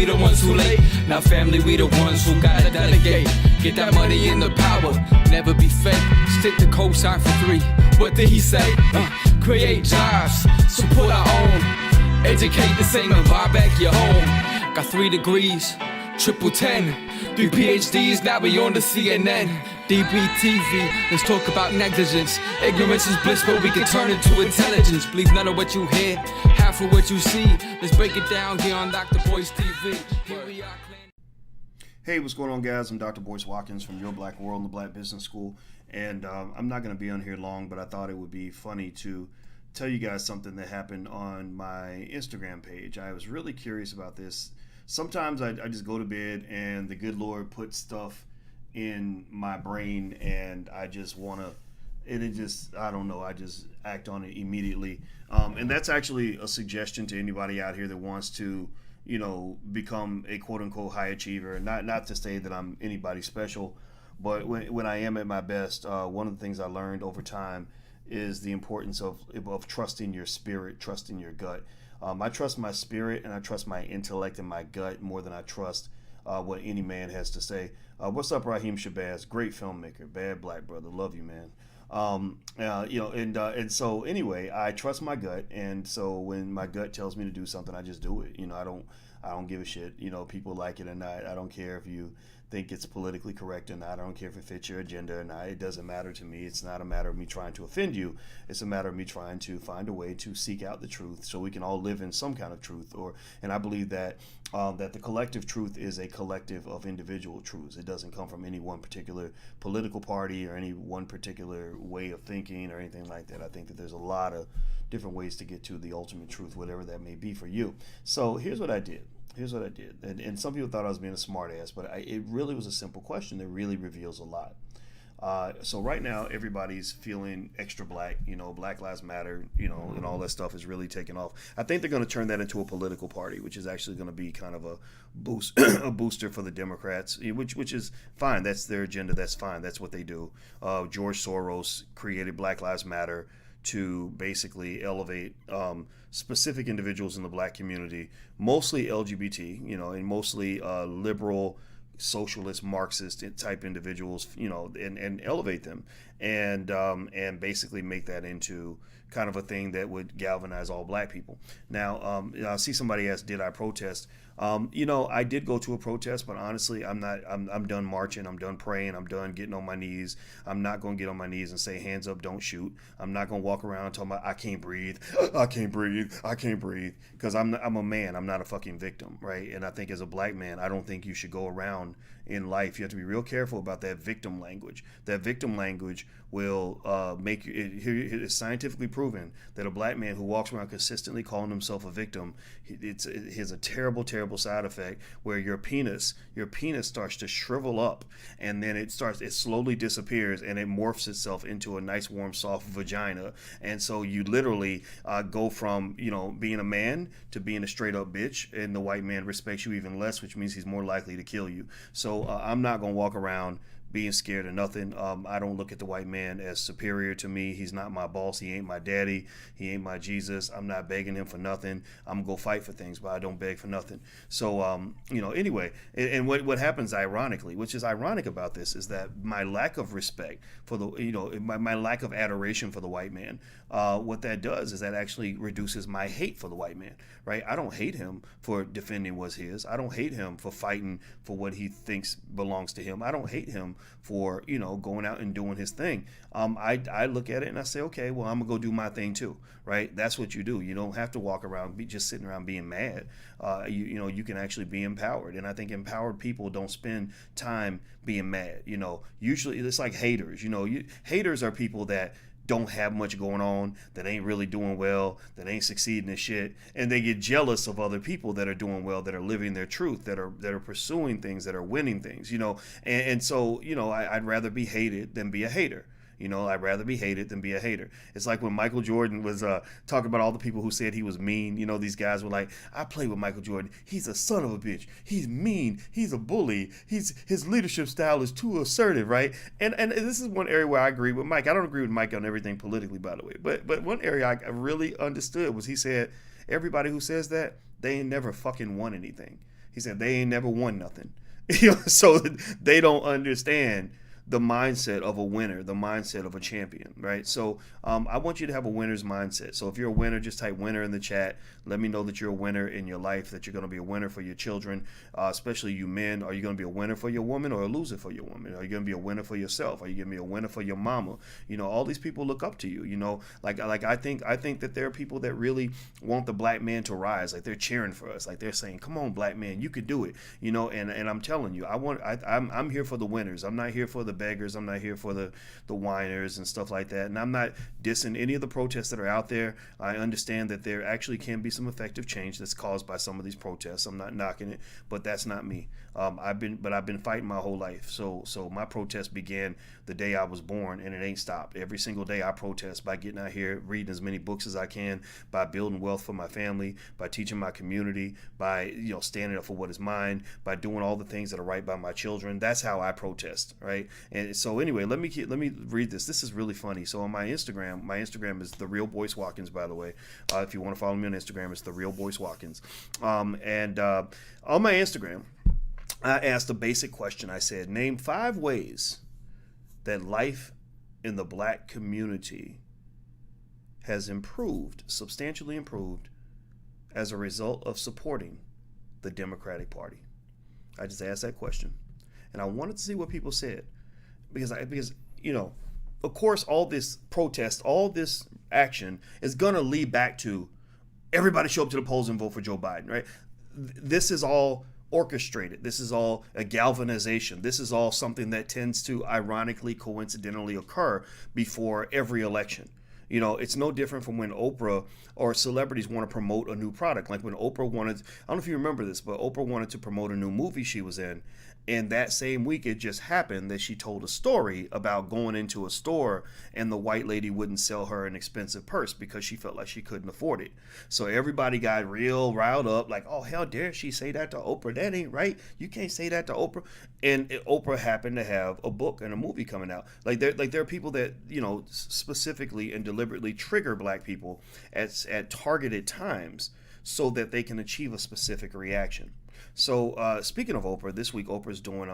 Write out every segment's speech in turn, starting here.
we the ones who late. Now family, we the ones who gotta delegate. Get that money in the power, never be fake. Stick to cosign for 3. What did he say? Create jobs, support our own. Educate the same and buy back your home. Got 3 degrees, triple 10. 3 PhDs, now we on the CNN. DBTV, let's talk about negligence. Ignorance is bliss, but we can turn it to intelligence. Believe none of what you hear, half of what you see. Let's break it down here on Dr. Boyce TV. Here we are. Hey, what's going on, guys? I'm Dr. Boyce Watkins from Your Black World and the Black Business School. And I'm not going to be on here long, but I thought it would be funny to tell you guys something that happened on my Instagram page. I was really curious about this. Sometimes I just go to bed and the good Lord puts stuff in my brain and I just want to, and it just, I don't know, I just act on it immediately. And that's actually a suggestion to anybody out here that wants to, you know, become a quote unquote high achiever. Not to say that I'm anybody special, but when I am at my best, one of the things I learned over time is the importance of trusting your spirit, trusting your gut. I trust my spirit and I trust my intellect and my gut more than I trust what any man has to say. What's up, Raheem Shabazz? Great filmmaker, bad black brother. Love you, man. You know, and so anyway, I trust my gut, and so when my gut tells me to do something, I just do it. You know, I don't give a shit. You know, people like it or not. I don't care if you think it's politically correct or not. I don't care if it fits your agenda or not. It doesn't matter to me. It's not a matter of me trying to offend you. It's a matter of me trying to find a way to seek out the truth so we can all live in some kind of truth. And I believe that that the collective truth is a collective of individual truths. It doesn't come from any one particular political party or any one particular way of thinking or anything like that. I think that there's a lot of different ways to get to the ultimate truth, whatever that may be for you. So here's what I did. And some people thought I was being a smart ass, but it really was a simple question that really reveals a lot. So right now, everybody's feeling extra black, you know, Black Lives Matter, you know, and all that stuff is really taking off. I think they're going to turn that into a political party, which is actually going to be kind of a booster for the Democrats, which is fine. That's their agenda. That's fine. That's what they do. George Soros created Black Lives Matter to basically elevate specific individuals in the black community, mostly LGBT, you know, and mostly liberal, socialist, Marxist type individuals, you know, and elevate them and basically make that into kind of a thing that would galvanize all black people. Now, I see somebody asked, did I protest? You know, I did go to a protest, but honestly, I'm done marching. I'm done praying. I'm done getting on my knees. I'm not going to get on my knees and say, hands up, don't shoot. I'm not going to walk around talking about, I can't breathe. I can't breathe. I can't breathe. Because I'm a man. I'm not a fucking victim, right? And I think as a black man, I don't think you should go around in life. You have to be real careful about that victim language. That victim language will make you, it is scientifically proven that a black man who walks around consistently calling himself a victim, it has a terrible side effect where your penis starts to shrivel up, and then it slowly disappears and it morphs itself into a nice warm soft vagina. And so you literally go from, you know, being a man to being a straight up bitch, and the white man respects you even less, which means he's more likely to kill you. So I'm not gonna walk around being scared of nothing. I don't look at the white man as superior to me. He's not my boss. He ain't my daddy. He ain't my Jesus. I'm not begging him for nothing. I'm gonna go fight for things, but I don't beg for nothing. So, you know, anyway, and what happens ironically, which is ironic about this, is that my lack of respect for the, you know, my lack of adoration for the white man, what that does is that actually reduces my hate for the white man, right? I don't hate him for defending what's his. I don't hate him for fighting for what he thinks belongs to him. I don't hate him for, you know, going out and doing his thing. I look at it and I say, okay, well, I'm gonna go do my thing too, right? That's what you do. You don't have to walk around just sitting around being mad. You know, you can actually be empowered, and I think empowered people don't spend time being mad. You know, usually it's like haters. You know, haters are people that don't have much going on, that ain't really doing well, that ain't succeeding in shit, and they get jealous of other people that are doing well, that are living their truth, that are pursuing things, that are winning things, you know. And so, you know, I'd rather be hated than be a hater. You know, I'd rather be hated than be a hater. It's like when Michael Jordan was talking about all the people who said he was mean. You know, these guys were like, I play with Michael Jordan. He's a son of a bitch. He's mean. He's a bully. His leadership style is too assertive, right? And this is one area where I agree with Mike. I don't agree with Mike on everything politically, by the way. But one area I really understood was he said, everybody who says that, they ain't never fucking won anything. He said they ain't never won nothing. So they don't understand the mindset of a winner, the mindset of a champion, right? So I want you to have a winner's mindset. So if you're a winner, just type winner in the chat. Let me know that you're a winner in your life, that you're going to be a winner for your children, especially you men. Are you going to be a winner for your woman or a loser for your woman? Are you going to be a winner for yourself? Are you going to be a winner for your mama? All these people look up to you. Like I think that there are people that really want the black man to rise. Like they're cheering for us. Like they're saying, "Come on, black man, you could do it." And I'm telling you, I'm here for the winners. I'm not here for the beggars. I'm not here for the whiners and stuff like that. And I'm not dissing any of the protests that are out there. I understand that there actually can be some effective change that's caused by some of these protests. I'm not knocking it, but that's not me. I've been fighting my whole life. So my protest began the day I was born, and it ain't stopped. Every single day I protest by getting out here, reading as many books as I can, by building wealth for my family, by teaching my community, by standing up for what is mine, by doing all the things that are right by my children. That's how I protest, right? And so anyway, let me read this. This is really funny. So on my Instagram is The Real Boyce Watkins, by the way. If you want to follow me on Instagram, it's The Real Boyce Watkins. And on my Instagram, I asked a basic question. I said, name 5 ways that life in the black community has substantially improved, as a result of supporting the Democratic Party. I just asked that question, and I wanted to see what people said, because of course, all this protest, all this action is going to lead back to everybody show up to the polls and vote for Joe Biden, right? This is all orchestrated. This is all a galvanization. This is all something that tends to ironically, coincidentally occur before every election. It's no different from when Oprah or celebrities want to promote a new product. Like when Oprah wanted, I don't know if you remember this, but Oprah wanted to promote a new movie she was in. And that same week, it just happened that she told a story about going into a store and the white lady wouldn't sell her an expensive purse because she felt like she couldn't afford it. So everybody got real riled up, like, oh, how dare she say that to Oprah? That ain't right. You can't say that to Oprah. And Oprah happened to have a book and a movie coming out. There are people that, specifically and deliberately trigger black people at targeted times so that they can achieve a specific reaction. So speaking of Oprah, this week Oprah's doing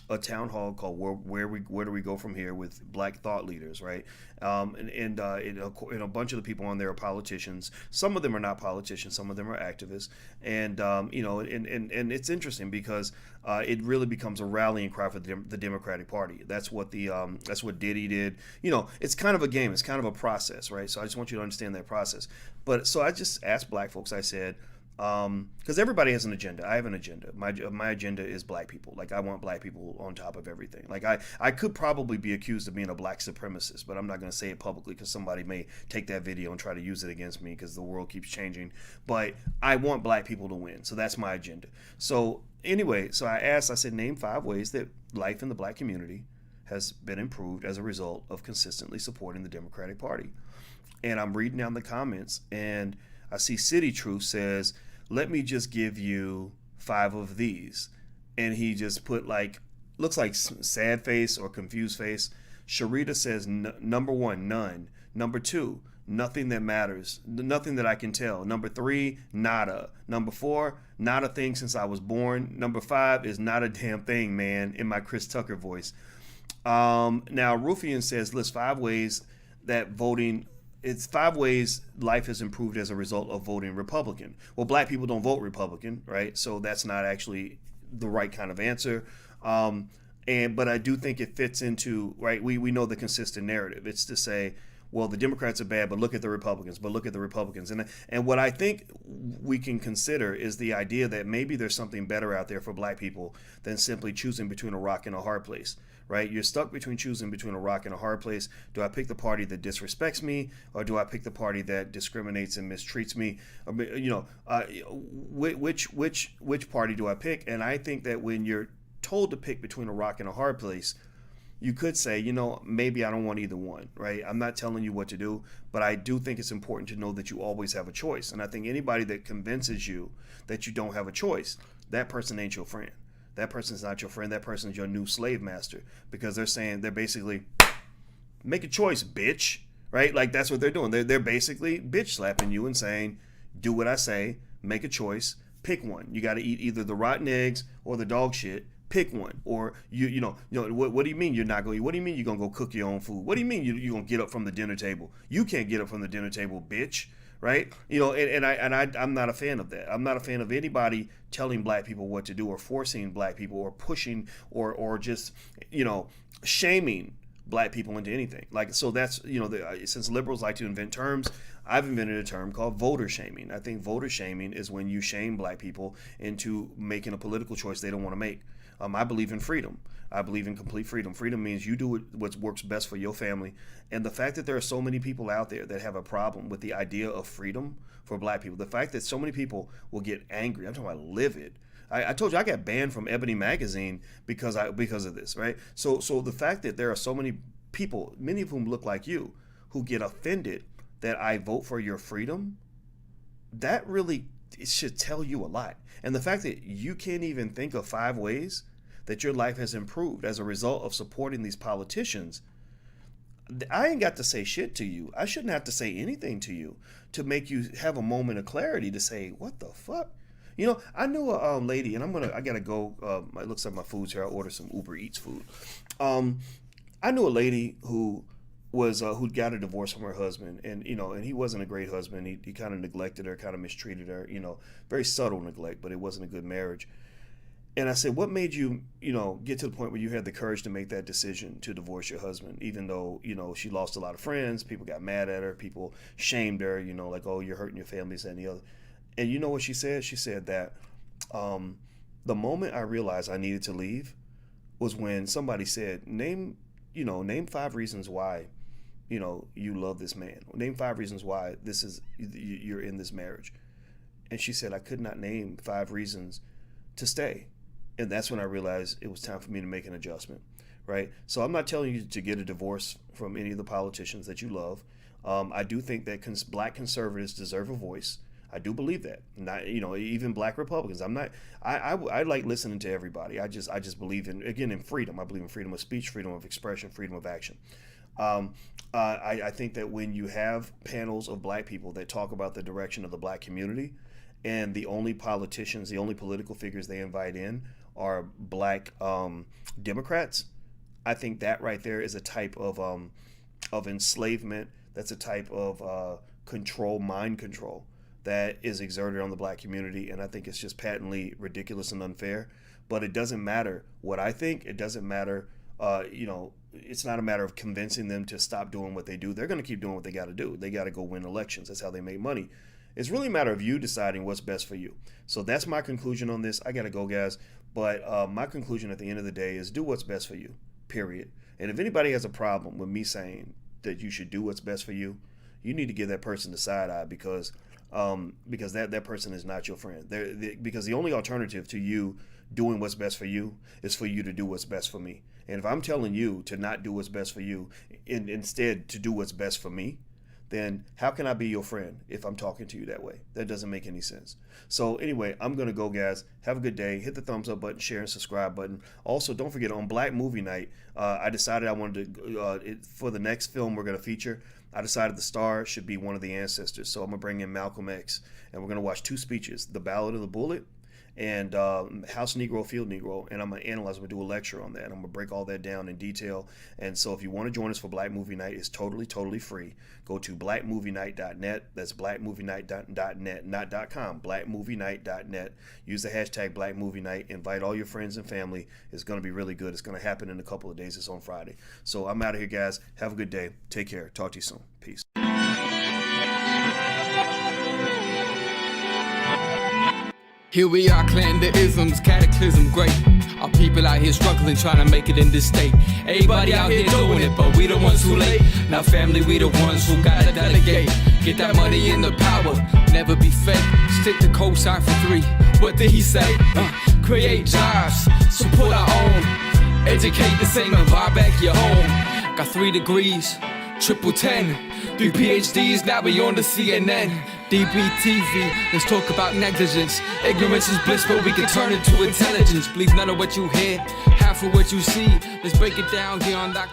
a town hall called Where Do We Go From Here with Black thought leaders, right? And a bunch of the people on there are politicians. Some of them are not politicians. Some of them are activists. And and it's interesting because it really becomes a rallying cry for the Democratic Party. That's what that's what Diddy did. It's kind of a game. It's kind of a process, right? So I just want you to understand that process. But so I just asked black folks. I said, because everybody has an agenda. I have an agenda. My agenda is black people. Like, I want black people on top of everything. Like, I could probably be accused of being a black supremacist, but I'm not going to say it publicly because somebody may take that video and try to use it against me because the world keeps changing. But I want black people to win. So that's my agenda. So anyway, I said, name 5 ways that life in the black community has been improved as a result of consistently supporting the Democratic Party. And I'm reading down the comments, and I see City Truth says, let me just give you 5 of these. And he just put looks like sad face or confused face. Sharita says, number 1, none. Number 2, nothing that matters. Nothing that I can tell. Number 3, nada. Number 4, not a thing since I was born. Number 5 is not a damn thing, man, in my Chris Tucker voice. Now, Rufian says, list 5 ways that voting... It's 5 ways life has improved as a result of voting Republican. Well, black people don't vote Republican, right? So that's not actually the right kind of answer. But I do think it fits into, right? We know the consistent narrative. It's to say, well, the Democrats are bad, but look at the Republicans. And what I think we can consider is the idea that maybe there's something better out there for black people than simply choosing between a rock and a hard place. Right? You're stuck choosing between a rock and a hard place. Do I pick the party that disrespects me, or do I pick the party that discriminates and mistreats me? Which party do I pick? And I think that when you're told to pick between a rock and a hard place, you could say, maybe I don't want either one, right? I'm not telling you what to do, but I do think it's important to know that you always have a choice. And I think anybody that convinces you that you don't have a choice, that person ain't your friend. That person's not your friend. That person's your new slave master, because they're basically, make a choice, bitch, right? Like, that's what they're doing. They're basically bitch slapping you and saying, do what I say, make a choice, Pick one. You got to eat either the rotten eggs or the dog shit. Pick one. Or you know what do you mean you're not going to eat? What do you mean you're going to go cook your own food? What do you mean you're going to get up from the dinner table? You can't get up from the dinner table, bitch. Right? I'm not a fan of that. I'm not a fan of anybody telling black people what to do or forcing black people or pushing or just, shaming black people into anything. Like, so that's, since liberals like to invent terms, I've invented a term called voter shaming. I think voter shaming is when you shame black people into making a political choice they don't want to make. I believe in freedom. I believe in complete freedom. Freedom means you do what works best for your family. And the fact that there are so many people out there that have a problem with the idea of freedom for black people, the fact that so many people will get angry, I'm talking about livid. I told you I got banned from Ebony magazine because of this, right? So the fact that there are so many people, many of whom look like you, who get offended that I vote for your freedom, that really, it should tell you a lot. And the fact that you can't even think of 5 ways that your life has improved as a result of supporting these politicians, I ain't got to say shit to you. I shouldn't have to say anything to you to make you have a moment of clarity to say, what the fuck? I knew a lady, and I gotta go. It looks like my food's here. I'll order some Uber Eats food. I knew a lady who got a divorce from her husband, and he wasn't a great husband. He kind of neglected her, kind of mistreated her. Very subtle neglect, but it wasn't a good marriage. And I said, what made you, get to the point where you had the courage to make that decision to divorce your husband, even though, she lost a lot of friends, people got mad at her, people shamed her, like, oh, you're hurting your family, this and the other. And you know what she said? She said that the moment I realized I needed to leave was when somebody said, name 5 reasons why, you love this man. Name 5 reasons why you're in this marriage. And she said, I could not name 5 reasons to stay. And that's when I realized it was time for me to make an adjustment, right? So I'm not telling you to get a divorce from any of the politicians that you love. I do think that black conservatives deserve a voice. I do believe that. Not, even black Republicans. I like listening to everybody. I just believe in freedom. I believe in freedom of speech, freedom of expression, freedom of action. I think that when you have panels of black people that talk about the direction of the black community, and the only politicians, the only political figures they invite in are black Democrats, I think that right there is a type of enslavement. That's a type of mind control that is exerted on the black community, and I think it's just patently ridiculous and unfair. But it doesn't matter what I think. It doesn't matter, it's not a matter of convincing them to stop doing what they do. They're going to keep doing what they got to do. They got to go win elections. That's how they make money. It's really a matter of you deciding what's best for you. So that's my conclusion on this. I got to go, guys. But my conclusion at the end of the day is do what's best for you, period. And if anybody has a problem with me saying that you should do what's best for you, you need to give that person the side eye because that person is not your friend. Because the only alternative to you doing what's best for you is for you to do what's best for me. And if I'm telling you to not do what's best for you and instead to do what's best for me, then how can I be your friend if I'm talking to you that way? That doesn't make any sense. So anyway, I'm going to go, guys. Have a good day. Hit the thumbs up button, share, and subscribe button. Also, don't forget, on Black Movie Night, I decided I wanted to, for the next film we're going to feature, I decided the star should be one of the ancestors. So I'm going to bring in Malcolm X, and we're going to watch 2 speeches, The Ballad of the Bullet and House Negro, Field Negro, and I'm going to analyze, I'm going to do a lecture on that. I'm going to break all that down in detail. And so if you want to join us for Black Movie Night, it's totally free. Go to blackmovienight.net. That's blackmovienight.net, not .com, blackmovienight.net. Use the hashtag Black Movie Night. Invite all your friends and family. It's going to be really good. It's going to happen in a couple of days. It's on Friday. So I'm out of here, guys. Have a good day. Take care. Talk to you soon. Peace. Here we are, clan the isms, cataclysm great. Our people out here struggling, trying to make it in this state. Everybody out here doing it, but we the ones who late. Now family, we the ones who gotta delegate. Get that money in the power, never be fake. Stick to cosign for 3. What did he say? Create jobs, support our own. Educate the same and buy back your home. Got 3 degrees, 1010. 3 PhDs, now we on the CNN. DBTV, let's talk about negligence. Ignorance is bliss, but we can turn it to intelligence. Believe none of what you hear, half of what you see. Let's break it down here on Dr.